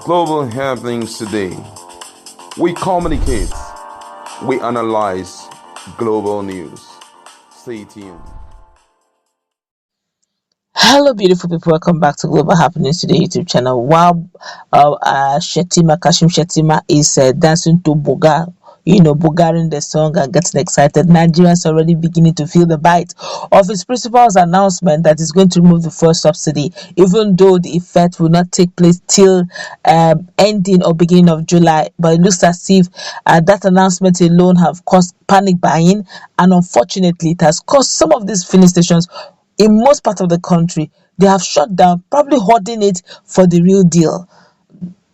Global happenings today. We communicate, we analyze global news. Stay tuned. Hello, beautiful people. Welcome back to Global Happenings Today YouTube channel. While Kashim Shetima is dancing to Boga, bogaring the song and getting excited, Nigerians already beginning to feel the bite of his principal's announcement that is going to remove the fuel subsidy, even though the effect will not take place till ending or beginning of July. But it looks as if that announcement alone have caused panic buying, and unfortunately, it has caused some of these filling stations in most parts of the country. They have shut down, probably hoarding it for the real deal.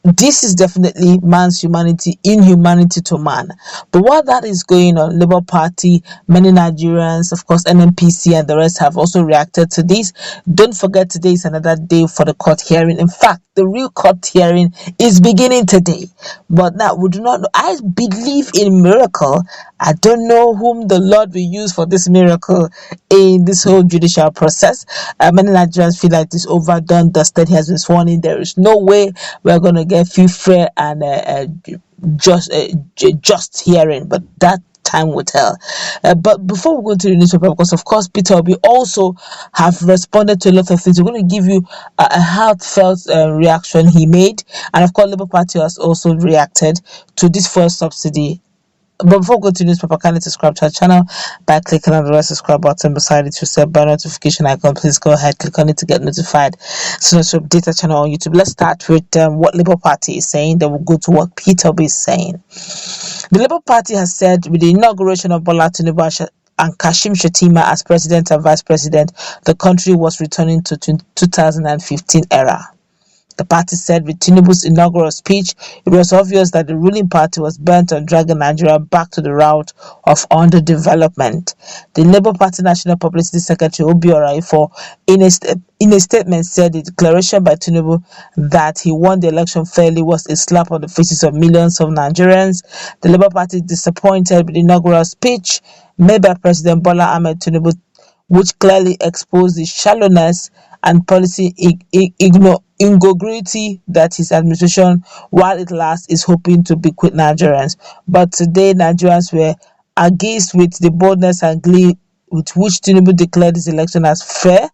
This is definitely man's humanity, inhumanity to man. But while that is going on, Labour Party, many Nigerians, of course, NNPC and the rest have also reacted to this. Don't forget, today is another day for the court hearing. In fact, the real court hearing is beginning today. But now, we do not know. I believe in miracle. I don't know whom the Lord will use for this miracle in this whole judicial process. Many Nigerians feel like it's overdone, dusted. He has been sworn in. There is no way we're going to get fair and just hearing, but that time will tell. But before we go to the newspaper, because of course Peter Obi also have responded to a lot of things, we're going to give you a heartfelt reaction he made, and of course Labour Party has also reacted to this fuel subsidy. But before we go to newspaper, kindly subscribe to our channel by clicking on the red subscribe button beside it. You set by notification icon. Please go ahead, click on it to get notified so as to update our channel on YouTube. Let's start with what Labour Party is saying. Then we'll go to what Peter Obi is saying. The Labour Party has said with the inauguration of Bola Tinubu and Kashim Shetima as president and vice president, the country was returning to 2015 era. The party said with Tinubu's inaugural speech, it was obvious that the ruling party was bent on dragging Nigeria back to the route of underdevelopment. The Labour Party National Publicity Secretary Obi Oraifo, in a statement, said the declaration by Tinubu that he won the election fairly was a slap on the faces of millions of Nigerians. The Labour Party is disappointed with the inaugural speech made by President Bola Ahmed Tinubu, which clearly exposed the shallowness and policy incongruity that his administration, while it lasts, is hoping to bequeath Nigerians. But today, Nigerians were agazed with the boldness and glee with which Tinubu declared this election as fair.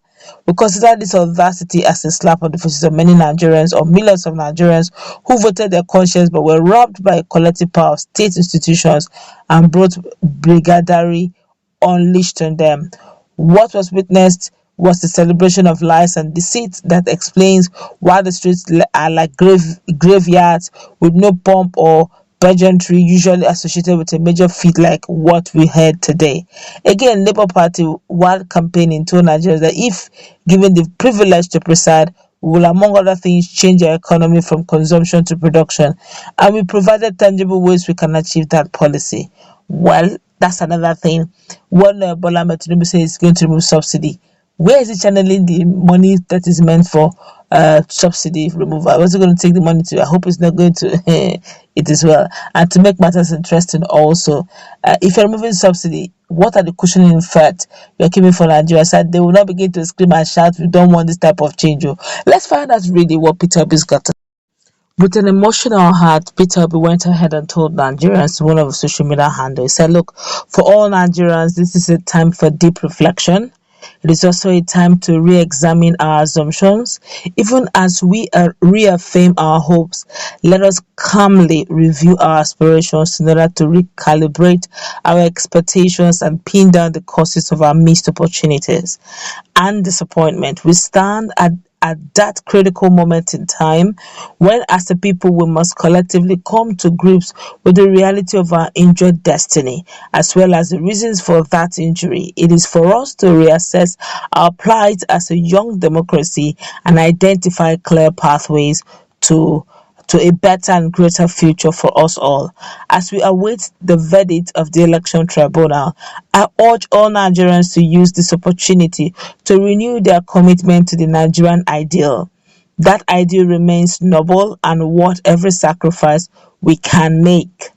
We consider this audacity as a slap on the faces of many Nigerians, or millions of Nigerians who voted their conscience but were robbed by a collective power of state institutions and brought brigadary unleashed on them. What was witnessed was the celebration of lies and deceit that explains why the streets are like graveyards with no pomp or pageantry usually associated with a major feat like what we heard today. Again, Labour Party, while campaigning, told Nigerians that if given the privilege to preside, we will, among other things, change our economy from consumption to production, and we provided tangible ways we can achieve that policy. Well, that's another thing. When Bola Ahmed Tinubu says he's going to remove subsidy, where is he channeling the money that is meant for subsidy removal? Where's he going to take the money to? I hope it's not going to it as well. And to make matters interesting also, if you're removing subsidy, what are the cushioning effects you're keeping for Nigeria? So they will not begin to scream and shout, we don't want this type of change. Let's find out really what Peter Obi's got to. With an emotional heart, Peter Obi went ahead and told Nigerians to one of his social media handles. He said, look, for all Nigerians, this is a time for deep reflection. It is also a time to re-examine our assumptions. Even as we reaffirm our hopes, let us calmly review our aspirations in order to recalibrate our expectations and pin down the causes of our missed opportunities and disappointment. We stand at that critical moment in time when, as a people, we must collectively come to grips with the reality of our injured destiny, as well as the reasons for that injury. It is for us to reassess our plight as a young democracy and identify clear pathways to a better and greater future for us all. As we await the verdict of the election tribunal, I urge all Nigerians to use this opportunity to renew their commitment to the Nigerian ideal. That ideal remains noble and worth every sacrifice we can make.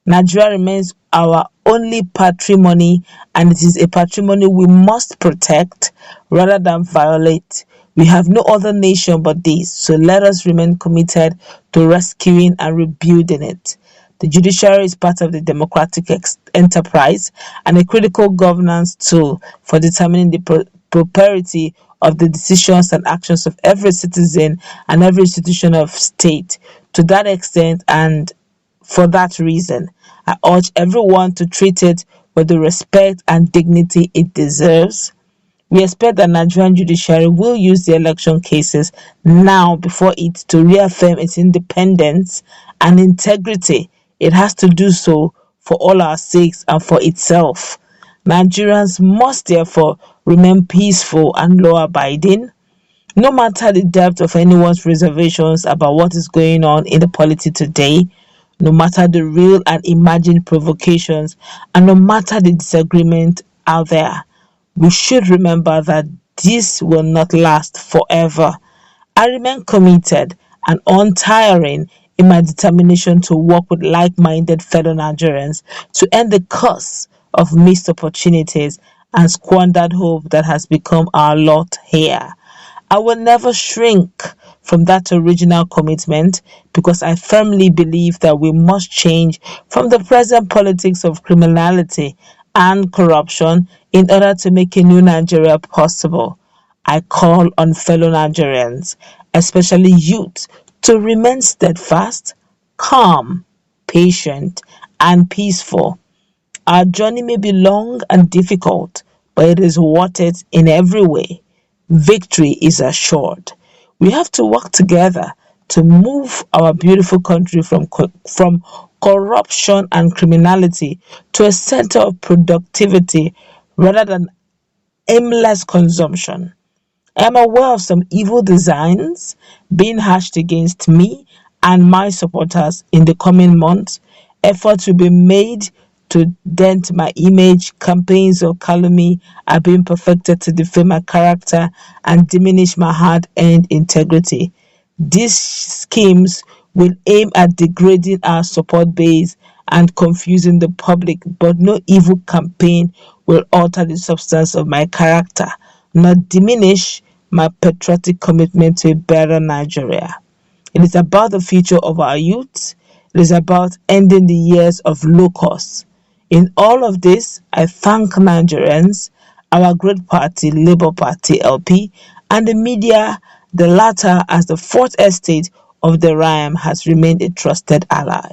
Nigeria remains our only patrimony, and it is a patrimony we must protect rather than violate. We have no other nation but this, so let us remain committed to rescuing and rebuilding it. The judiciary is part of the democratic enterprise and a critical governance tool for determining the propriety of the decisions and actions of every citizen and every institution of state. To that extent and for that reason, I urge everyone to treat it with the respect and dignity it deserves. We expect that Nigerian judiciary will use the election cases now before it to reaffirm its independence and integrity. It has to do so for all our sakes and for itself. Nigerians must therefore remain peaceful and law abiding. No matter the depth of anyone's reservations about what is going on in the polity today, no matter the real and imagined provocations, and no matter the disagreement out there, we should remember that this will not last forever. I remain committed and untiring in my determination to work with like minded fellow Nigerians to end the curse of missed opportunities and squandered hope that has become our lot here. I will never shrink from that original commitment because I firmly believe that we must change from the present politics of criminality and corruption in order to make a new Nigeria possible. I call on fellow Nigerians, especially youth, to remain steadfast, calm, patient, and peaceful. Our journey may be long and difficult, but it is worth it in every way. Victory is assured. We have to work together to move our beautiful country from corruption and criminality to a center of productivity rather than aimless consumption. I am aware of some evil designs being hatched against me and my supporters in the coming months. Efforts will be made to dent my image. Campaigns of calumny are being perfected to defame my character and diminish my hard-earned integrity. These schemes will aim at degrading our support base and confusing the public, but no evil campaign will alter the substance of my character, nor diminish my patriotic commitment to a better Nigeria. It is about the future of our youth. It is about ending the years of locusts. In all of this, I thank Nigerians, our great party, Labour Party LP, and the media, the latter as the fourth estate of the rhyme has remained a trusted ally.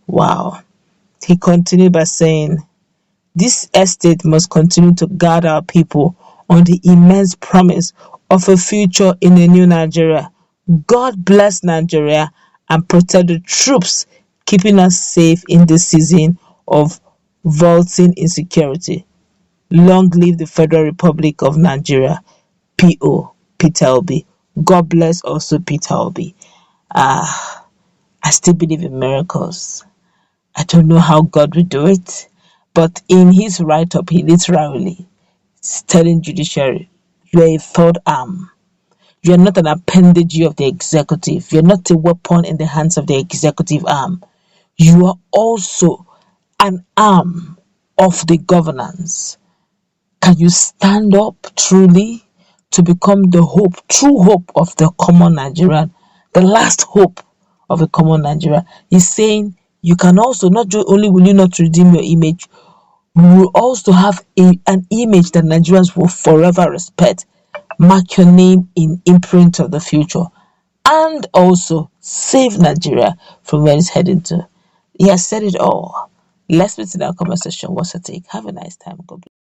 Wow. He continued by saying, this estate must continue to guard our people on the immense promise of a future in a new Nigeria. God bless Nigeria and protect the troops keeping us safe in this season of vaulting insecurity. Long live the Federal Republic of Nigeria. P.O. Peter Obi. God bless also Peter Obi. I still believe in miracles. I don't know how God will do it, but in his write-up, he literally is telling judiciary, you are a third arm. You are not an appendage of the executive. You are not a weapon in the hands of the executive arm. You are also an arm of the governance. Can you stand up truly to become the hope, true hope of the common Nigerian, the last hope of a common Nigeria? He's saying you can also, not only will you not redeem your image, you will also have an image that Nigerians will forever respect. Mark your name in imprint of the future and also save Nigeria from where it's heading to. He has said it all. Let's meet in our conversation. What's your take? Have a nice time. God bless.